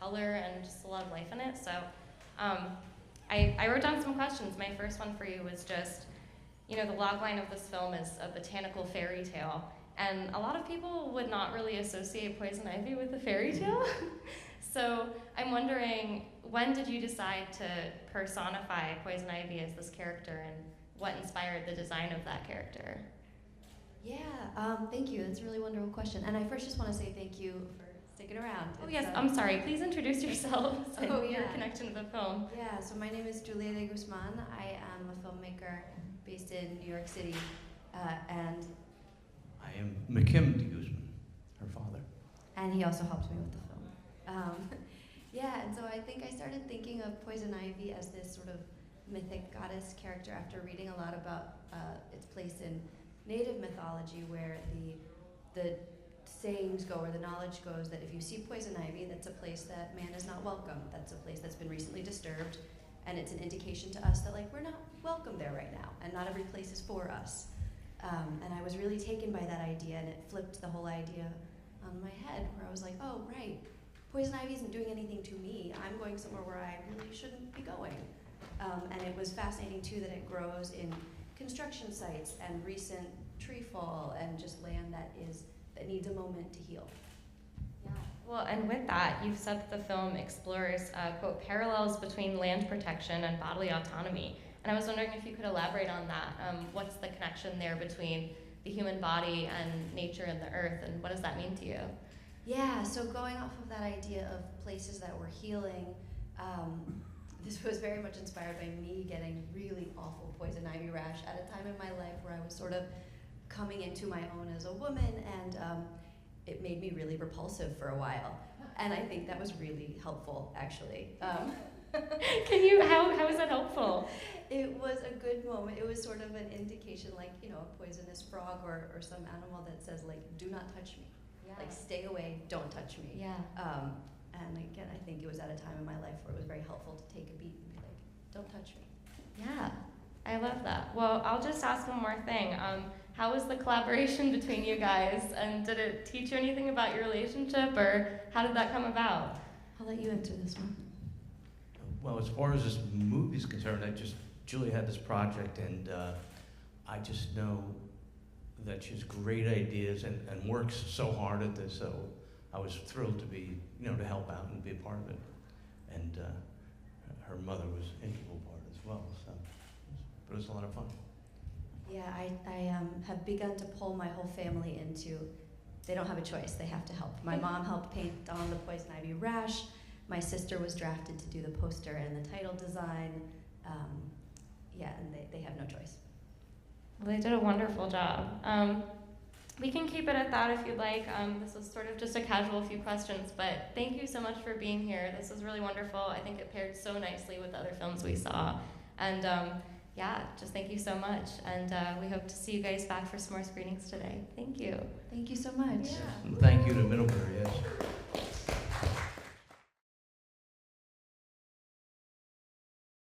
color and just a lot of life in it. So I wrote down some questions. My first one for you was just, you know, the logline of this film is a botanical fairy tale, and a lot of people would not really associate poison ivy with a fairy tale. So I'm wondering, when did you decide to personify poison ivy as this character, and what inspired the design of that character? Yeah, thank you. That's a really wonderful question. And I first just want to say thank you for sticking around. Oh yes, I'm sorry. Please introduce yourselves and Oh, yeah. your connection to the film. Yeah, so my name is Julia de Guzman. I am a filmmaker based in New York City, and I am McKim de Guzman, her father. he also helped me with the film. Yeah, and so I think I started thinking of Poison Ivy as this sort of mythic goddess character after reading a lot about its place in Native mythology, where the sayings go, or the knowledge goes, that if you see poison ivy, that's a place that man is not welcome. That's a place that's been recently disturbed, and it's an indication to us that, like, we're not welcome there right now, and not every place is for us. And I was really taken by that idea, and it flipped the whole idea on my head, where I was like, oh, right, poison ivy isn't doing anything to me. I'm going somewhere where I really shouldn't be going. And it was fascinating, too, that it grows in construction sites and recent tree fall and just land that needs a moment to heal. Yeah. Well, and with that, you've said that the film explores, quote, parallels between land protection and bodily autonomy. And I was wondering if you could elaborate on that. What's the connection there between the human body and nature and the earth, and what does that mean to you? Yeah, so going off of that idea of places that were healing, this was very much inspired by me getting really awful poison ivy rash at a time in my life where I was sort of coming into my own as a woman, and it made me really repulsive for a while. And I think that was really helpful, actually. How is that helpful? It was a good moment. It was sort of an indication, like, you know, a poisonous frog or some animal that says, like, do not touch me. Yeah. Like, stay away, don't touch me. Yeah. And again, I think it was at a time in my life where it was very helpful to take a beat and be like, don't touch me. Yeah, I love that. Well, I'll just ask one more thing. How was the collaboration between you guys, and did it teach you anything about your relationship, or how did that come about? I'll let you answer this one. Well, as far as this movie is concerned, Julie had this project, and I just know that she has great ideas and works so hard at this. So I was thrilled to be, to help out and be a part of it. And her mother was an integral part as well. So, but it was a lot of fun. Yeah, I have begun to pull my whole family into. They don't have a choice; they have to help. My mom helped paint on the poison ivy rash. My sister was drafted to do the poster and the title design. Yeah, and they have no choice. Well, they did a wonderful job. We can keep it at that if you'd like. This was sort of just a casual few questions, but thank you so much for being here. This was really wonderful. I think it paired so nicely with the other films we saw. And yeah, just thank you so much. And we hope to see you guys back for some more screenings today. Thank you. Thank you so much. Yeah. And thank you to Middlebury, yes.